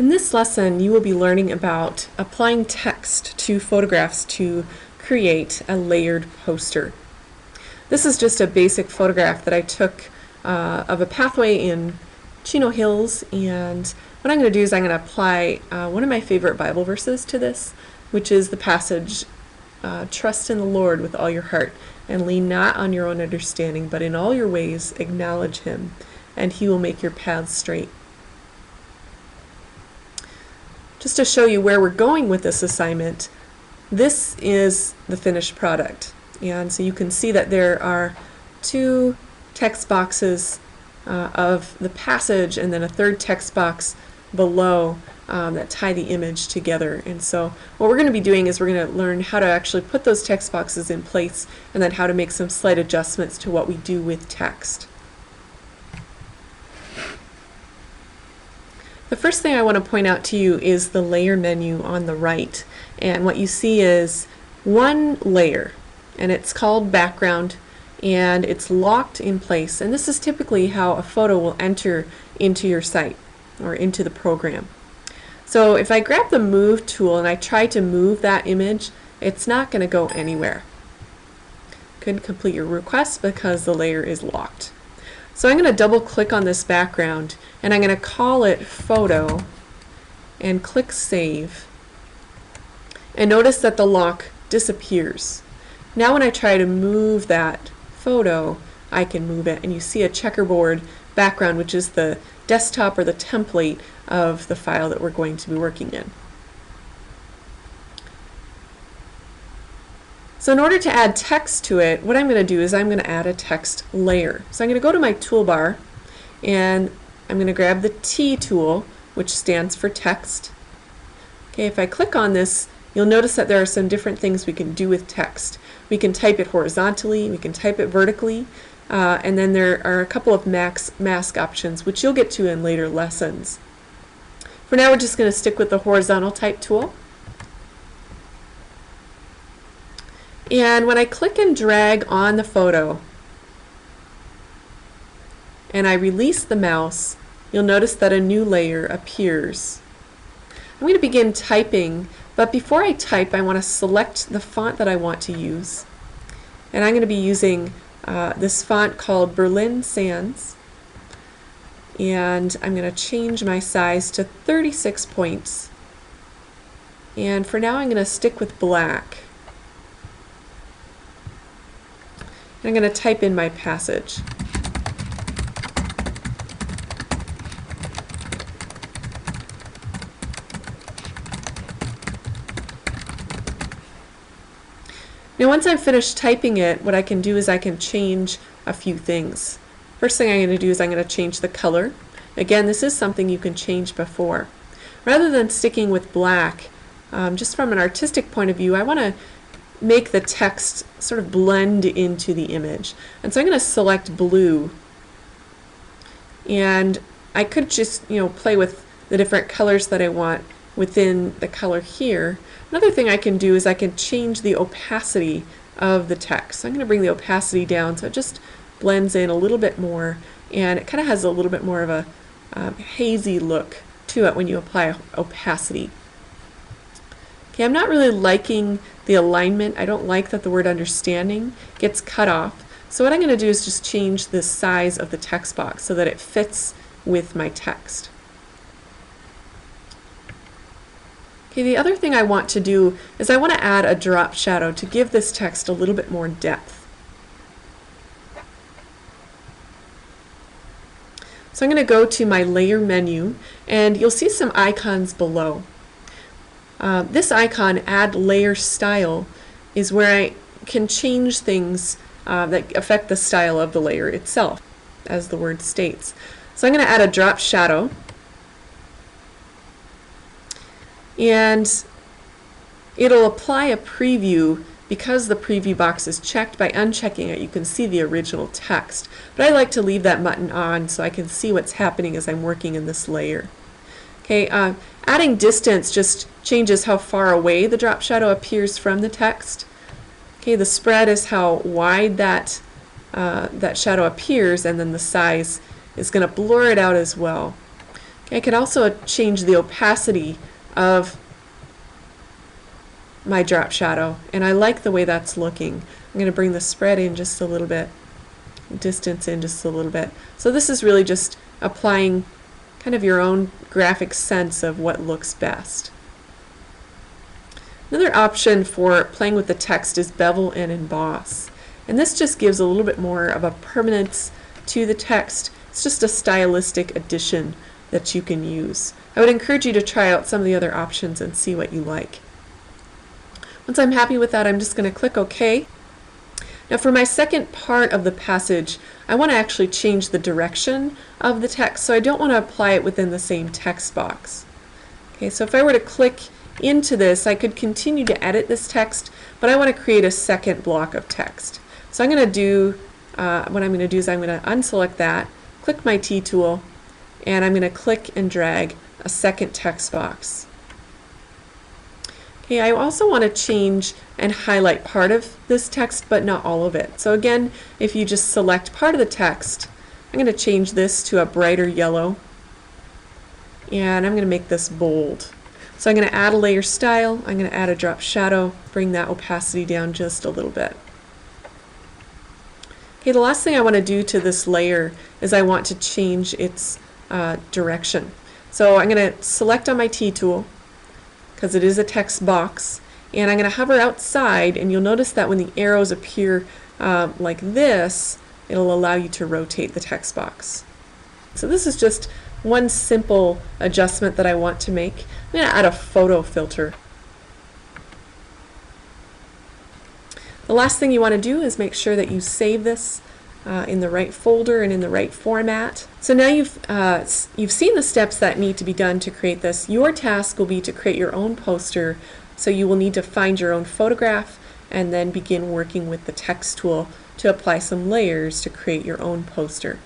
In this lesson, you will be learning about applying text to photographs to create a layered poster. This is just a basic photograph that I took of a pathway in Chino Hills, and what I'm going to do is I'm going to apply one of my favorite Bible verses to this, which is the passage, "Trust in the Lord with all your heart, and lean not on your own understanding, but in all your ways acknowledge Him, and He will make your paths straight." Just to show you where we're going with this assignment, this is the finished product. And so you can see that there are two text boxes of the passage and then a third text box below that tie the image together. And so what we're going to be doing is we're going to learn how to actually put those text boxes in place and then how to make some slight adjustments to what we do with text. The first thing I want to point out to you is the layer menu on the right, and what you see is one layer, and it's called background, and it's locked in place, and this is typically how a photo will enter into your site or into the program. So if I grab the move tool and I try to move that image, it's not going to go anywhere. Couldn't complete your request because the layer is locked. So I'm going to double click on this background and I'm going to call it photo and click save, and notice that the lock disappears. Now when I try to move that photo, I can move it, and you see a checkerboard background, which is the desktop or the template of the file that we're going to be working in. So in order to add text to it, what I'm going to do is I'm going to add a text layer. So I'm going to go to my toolbar and I'm going to grab the T tool, which stands for text. Okay, if I click on this, you'll notice that there are some different things we can do with text. We can type it horizontally, we can type it vertically, and then there are a couple of mask options, which you'll get to in later lessons. For now, we're just going to stick with the horizontal type tool. And when I click and drag on the photo and I release the mouse, you'll notice that a new layer appears. I'm going to begin typing, but before I type, I want to select the font that I want to use. And I'm going to be using this font called Berlin Sans, and I'm going to change my size to 36 points. And for now, I'm going to stick with black. I'm going to type in my passage. Now once I've finished typing it, what I can do is I can change a few things. First thing I'm going to do is I'm going to change the color. Again, this is something you can change before. Rather than sticking with black, just from an artistic point of view, I want to make the text sort of blend into the image. And so I'm going to select blue. And I could just, play with the different colors that I want within the color here. Another thing I can do is I can change the opacity of the text. So I'm going to bring the opacity down so it just blends in a little bit more, and it kind of has a little bit more of a hazy look to it when you apply opacity. Okay, I'm not really liking the alignment. I don't like that the word understanding gets cut off. So what I'm going to do is just change the size of the text box so that it fits with my text. Okay, the other thing I want to do is I want to add a drop shadow to give this text a little bit more depth. So I'm going to go to my layer menu, and you'll see some icons below. This icon, Add Layer Style, is where I can change things that affect the style of the layer itself, as the word states. So I'm going to add a drop shadow, and it'll apply a preview. Because the preview box is checked, by unchecking it you can see the original text. But I like to leave that button on so I can see what's happening as I'm working in this layer. Okay, adding distance just changes how far away the drop shadow appears from the text. Okay, the spread is how wide that shadow appears, and then the size is going to blur it out as well. I can also change the opacity of my drop shadow, and I like the way that's looking. I'm going to bring the spread in just a little bit, distance in just a little bit. So this is really just applying kind of your own graphic sense of what looks best. Another option for playing with the text is bevel and emboss. And this just gives a little bit more of a permanence to the text. It's just a stylistic addition that you can use. I would encourage you to try out some of the other options and see what you like. Once I'm happy with that, I'm just going to click OK. Now for my second part of the passage, I want to actually change the direction of the text, so I don't want to apply it within the same text box. Okay, so if I were to click into this, I could continue to edit this text, but I want to create a second block of text. So I'm going to do, what I'm going to do is I'm going to unselect that, click my T tool, and I'm going to click and drag a second text box. Okay, I also want to change and highlight part of this text, but not all of it. So again, if you just select part of the text, I'm going to change this to a brighter yellow, and I'm going to make this bold. So I'm going to add a layer style, I'm going to add a drop shadow, bring that opacity down just a little bit. Okay, the last thing I want to do to this layer is I want to change its direction. So I'm going to select on my T tool, because it is a text box, and I'm going to hover outside, and you'll notice that when the arrows appear like this, it'll allow you to rotate the text box. So this is just one simple adjustment that I want to make. I'm going to add a photo filter. The last thing you want to do is make sure that you save this in the right folder and in the right format. So now you've seen the steps that need to be done to create this. Your task will be to create your own poster, so you will need to find your own photograph and then begin working with the text tool to apply some layers to create your own poster.